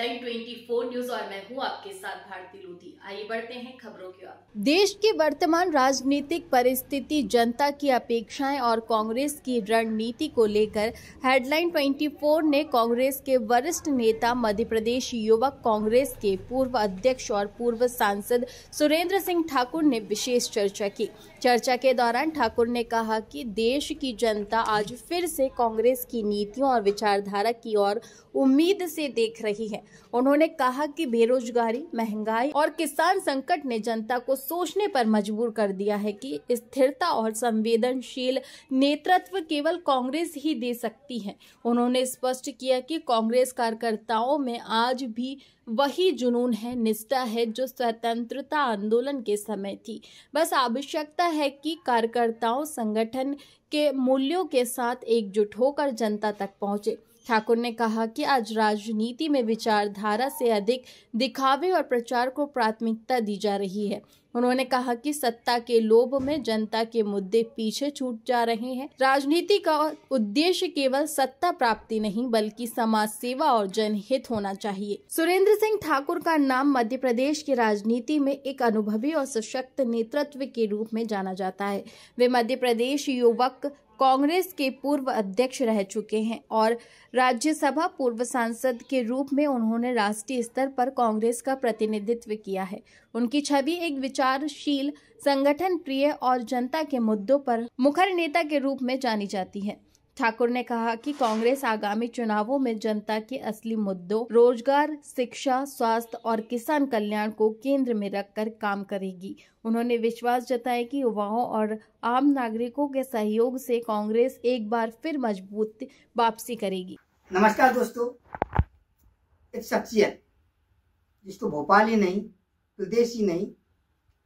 Headline 24 news और मैं हूं आपके साथ भारती लोधी। आइए बढ़ते हैं खबरों की ओर। देश की वर्तमान राजनीतिक परिस्थिति, जनता की अपेक्षाएं और कांग्रेस की रणनीति को लेकर हेडलाइन 24 ने कांग्रेस के वरिष्ठ नेता, मध्य प्रदेश युवक कांग्रेस के पूर्व अध्यक्ष और पूर्व सांसद सुरेंद्र सिंह ठाकुर ने विशेष चर्चा की। चर्चा के दौरान ठाकुर ने कहा कि देश की जनता आज फिर से कांग्रेस की नीतियों और विचारधारा की ओर उम्मीद से देख रही है। उन्होंने कहा कि बेरोजगारी, महंगाई और किसान संकट ने जनता को सोचने पर मजबूर कर दिया है कि स्थिरता और संवेदनशील नेतृत्व केवल कांग्रेस ही दे सकती है। उन्होंने स्पष्ट किया कि कांग्रेस कार्यकर्ताओं में आज भी वही जुनून है, निष्ठा है जो स्वतंत्रता आंदोलन के समय थी। बस आवश्यकता है कि कार्यकर्ताओं संगठन के मूल्यों के साथ एकजुट होकर जनता तक पहुंचे। ठाकुर ने कहा कि आज राजनीति में विचारधारा से अधिक दिखावे और प्रचार को प्राथमिकता दी जा रही है। उन्होंने कहा कि सत्ता के लोभ में जनता के मुद्दे पीछे छूट जा रहे हैं। राजनीति का उद्देश्य केवल सत्ता प्राप्ति नहीं बल्कि समाज सेवा और जनहित होना चाहिए। सुरेंद्र सिंह ठाकुर का नाम मध्य प्रदेश की राजनीति में एक अनुभवी और सशक्त नेतृत्व के रूप में जाना जाता है। वे मध्य प्रदेश युवक कांग्रेस के पूर्व अध्यक्ष रह चुके हैं और राज्यसभा पूर्व सांसद के रूप में उन्होंने राष्ट्रीय स्तर पर कांग्रेस का प्रतिनिधित्व किया है। उनकी छवि एक विचारशील, संगठन प्रिय और जनता के मुद्दों पर मुखर नेता के रूप में जानी जाती है। ठाकुर ने कहा कि कांग्रेस आगामी चुनावों में जनता के असली मुद्दों, रोजगार, शिक्षा, स्वास्थ्य और किसान कल्याण को केंद्र में रखकर काम करेगी। उन्होंने विश्वास जताया कि युवाओं और आम नागरिकों के सहयोग से कांग्रेस एक बार फिर मजबूत वापसी करेगी। नमस्कार दोस्तों, एक शख्सियत जिसको भोपाल ही नहीं, प्रदेश ही नहीं,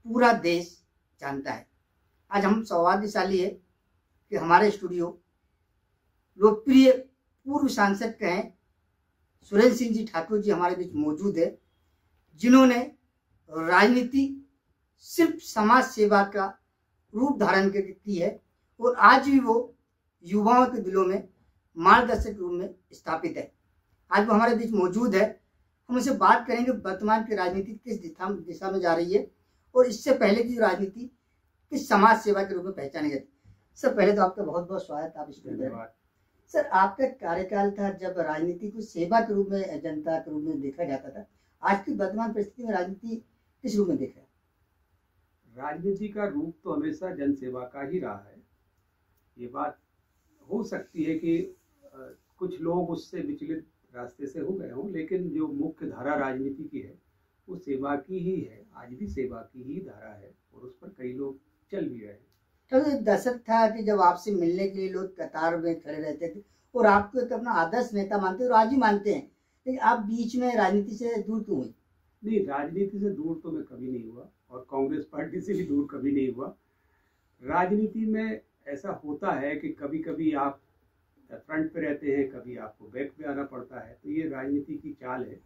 पूरा देश जानता है। आज हम सौभाग्यशाली है कि हमारे स्टूडियो लोकप्रिय पूर्व सांसद कहें सुरेंद्र सिंह जी ठाकुर जी हमारे बीच मौजूद है, जिन्होंने राजनीति सिर्फ समाज सेवा का रूप धारण की है और आज भी वो युवाओं के दिलों में मार्गदर्शक रूप में स्थापित है। आज वो हमारे बीच मौजूद है। हम उससे बात करेंगे वर्तमान की राजनीति किस दिशा में जा रही है और इससे पहले की राजनीति किस समाज सेवा के रूप में पहचानी जाती है। सर, पहले तो आपका बहुत बहुत स्वागत है। आप स्टूडियो में सर, आपका कार्यकाल था जब राजनीति को सेवा के रूप में, जनता के रूप में देखा जाता था। आज की वर्तमान परिस्थिति में राजनीति किस रूप में देख रहे हैं? राजनीति का रूप तो हमेशा जनसेवा का ही रहा है। ये बात हो सकती है कि कुछ लोग उससे विचलित रास्ते से हो गए हों, लेकिन जो मुख्य धारा राजनीति की है वो सेवा की ही है। आज भी सेवा की ही धारा है और उस पर कई लोग चल भी रहे हैं। तो एक दशक था कि जब आपसे मिलने के लिए लोग कतार में खड़े रहते थे और आपको एक अपना आदर्श नेता मानते और आज भी मानते हैं, लेकिन आप बीच में राजनीति से दूर क्यों हुए? नहीं, राजनीति से दूर तो मैं कभी नहीं हुआ और कांग्रेस पार्टी से भी दूर कभी नहीं हुआ। राजनीति में ऐसा होता है कि कभी कभी आप फ्रंट पे रहते हैं, कभी आपको बैक पे आना पड़ता है, तो ये राजनीति की चाल है,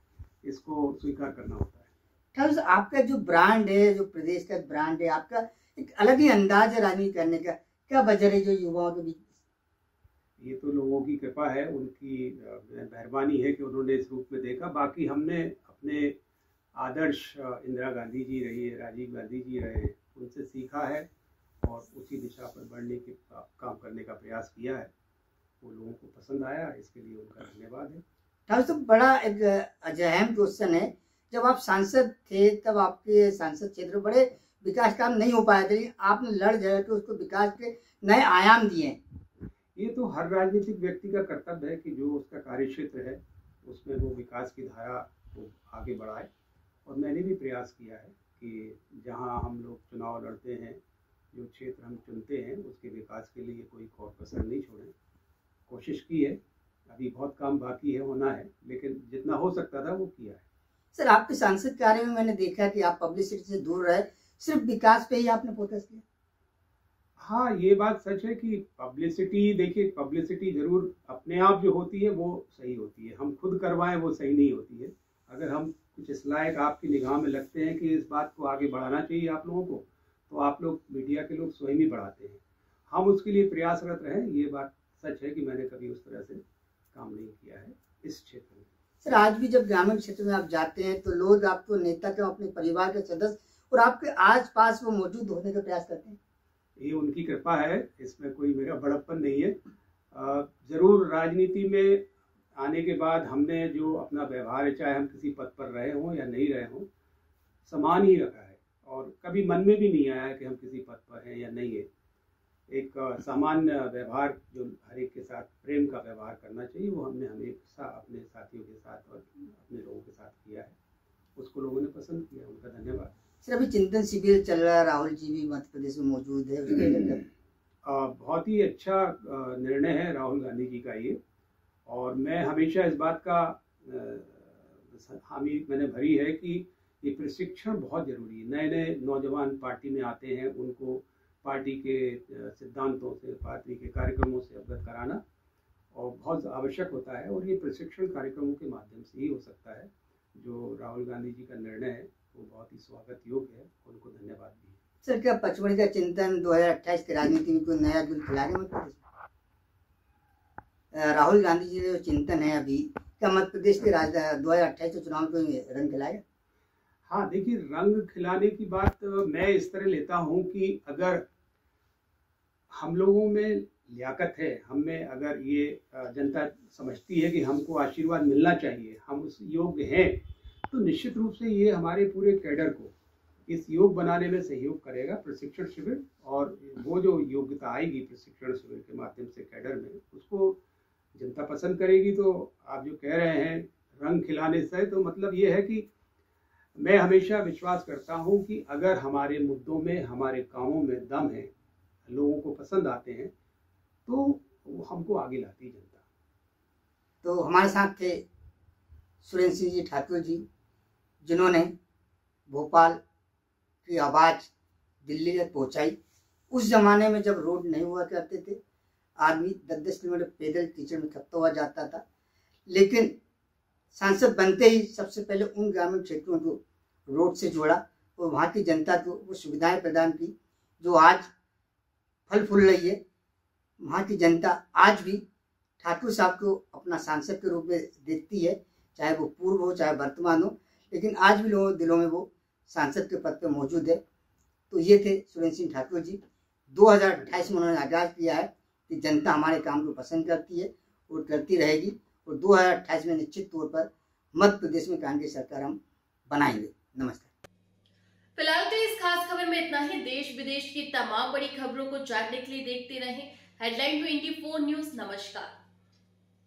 इसको स्वीकार करना होता है। तो आपका जो ब्रांड है, जो प्रदेश का ब्रांड है, आपका एक अलग ही अंदाज है राजनीति करने का, क्या वजह है जो युवाओं के बीच? ये तो लोगों की कृपा है, उनकी मेहरबानी है कि उन्होंने इस रूप में देखा। बाकी हमने अपने आदर्श इंदिरा गांधी जी रही है, राजीव गांधी जी रहे, उनसे सीखा है और उसी दिशा पर बढ़ने के काम करने का प्रयास किया है। वो लोगों को पसंद आया, इसके लिए उनका धन्यवाद है। ठाकुर साहब, बड़ा एक अहम क्वेश्चन है, जब आप सांसद थे तब आपके सांसद क्षेत्र में बड़े विकास काम नहीं हो पाए थे, लेकिन आपने लड़ जाए कि उसको विकास के नए आयाम दिए। ये तो हर राजनीतिक व्यक्ति का कर्तव्य है कि जो उसका कार्य क्षेत्र है उसमें वो विकास की धारा को आगे बढ़ाए और मैंने भी प्रयास किया है कि जहां हम लोग चुनाव लड़ते हैं, जो क्षेत्र हम चुनते हैं, उसके विकास के लिए कोई और कसर नहीं छोड़े। कोशिश की है, अभी बहुत काम बाकी है, होना है, लेकिन जितना हो सकता था वो किया है। सर, आपके सांसद कार्य में मैंने देखा कि आप पब्लिसिटी से दूर रहे, सिर्फ विकास पे ही आपने फोकस किया। हाँ, ये बात सच है कि पब्लिसिटी, देखिए पब्लिसिटी जरूर अपने आप जो होती है वो सही होती है, हम खुद करवाएं वो सही नहीं होती है। अगर हम कुछ इस लायक आपकी निगाह में लगते हैं कि इस बात को आगे बढ़ाना चाहिए आप लोगों को, तो आप लोग, मीडिया के लोग स्वयं ही बढ़ाते हैं। हम उसके लिए प्रयासरत रहे। ये बात सच है कि मैंने कभी उस तरह से काम नहीं किया है इस क्षेत्र में। सर आज भी जब ग्रामीण क्षेत्र में आप जाते हैं तो लोग आपको नेता के अपने परिवार के सदस्य और आपके आस पास वो मौजूद होने का प्रयास करते हैं? ये उनकी कृपा है, इसमें कोई मेरा बड़प्पन नहीं है। जरूर राजनीति में आने के बाद हमने जो अपना व्यवहार है, चाहे हम किसी पद पर रहे हों या नहीं रहे हों, समान ही रखा है और कभी मन में भी नहीं आया कि हम किसी पद पर हैं या नहीं है। एक सामान्य व्यवहार जो हर एक के साथ प्रेम का व्यवहार करना चाहिए, वो हमने हमेशा अपने साथियों के साथ और अपने लोगों के साथ किया है। उसको लोगों ने पसंद किया, उनका धन्यवाद। सर अभी चिंतन शिविर चल रहा है, राहुल जी भी मध्य प्रदेश में मौजूद है, बहुत ही अच्छा निर्णय है राहुल गांधी जी का ये, और मैं हमेशा इस बात का हामी मैंने भरी है कि ये प्रशिक्षण बहुत जरूरी है। नए नए नौजवान पार्टी में आते हैं, उनको पार्टी के सिद्धांतों से, पार्टी के कार्यक्रमों से अवगत कराना और बहुत आवश्यक होता है, और ये प्रशिक्षण कार्यक्रमों के माध्यम से ही हो सकता है। जो राहुल गांधी जी का निर्णय है वो बहुत ही स्वागत योग्य है, उनको धन्यवाद भी। सर क्या पचमढ़ी का चिंतन 2028 की राजनीति में कोई नया दिल खिला रहे मध्य प्रदेश? राहुल गांधी जी का जो चिंतन है अभी, क्या मध्य प्रदेश के 2028 के चुनाव को रंग खिलाएगा? हाँ देखिए, रंग खिलाने की बात मैं इस तरह लेता हूँ कि अगर हम लोगों में लियाकत है, हम में अगर ये जनता समझती है कि हमको आशीर्वाद मिलना चाहिए, हम उस योग्य हैं, तो निश्चित रूप से ये हमारे पूरे कैडर को इस योग बनाने में सहयोग करेगा प्रशिक्षण शिविर। और वो जो योग्यता आएगी प्रशिक्षण शिविर के माध्यम से कैडर में, उसको जनता पसंद करेगी। तो आप जो कह रहे हैं रंग खिलाने से, तो मतलब ये है कि मैं हमेशा विश्वास करता हूं कि अगर हमारे मुद्दों में, हमारे कामों में दम है, लोगों को पसंद आते हैं, तो वो हमको आगे लाती है जनता। तो हमारे साथ थे सुरेंद्र सिंह जी ठाकुर जी, जिन्होंने भोपाल की आवाज़ दिल्ली तक पहुंचाई। उस जमाने में जब रोड नहीं हुआ करते थे, आदमी 10-10 किलोमीटर पैदल कीचड़ में थकता हुआ जाता था, लेकिन सांसद बनते ही सबसे पहले उन ग्रामीण क्षेत्रों को रोड से जोड़ा और वहाँ की जनता को वो सुविधाएं प्रदान की जो आज फल फूल रही है। वहाँ की जनता आज भी ठाकुर साहब को अपना सांसद के रूप में देखती है, चाहे वो पूर्व हो चाहे वर्तमान हो, लेकिन आज भी लोगों के दिलों में वो सांसद के पद पर मौजूद है। तो ये थे सुरेंद्र सिंह ठाकुर जी। 2028 में उन्होंने आगाज किया है कि जनता हमारे काम को पसंद करती है और करती रहेगी, और 2028 में निश्चित तौर पर मध्य प्रदेश में कांग्रेस सरकार हम बनाएंगे। नमस्कार। फिलहाल तो इस खास खबर में इतना ही। देश विदेश की तमाम बड़ी खबरों को जानने के लिए देखते रहें हेडलाइन 24 न्यूज। नमस्कार।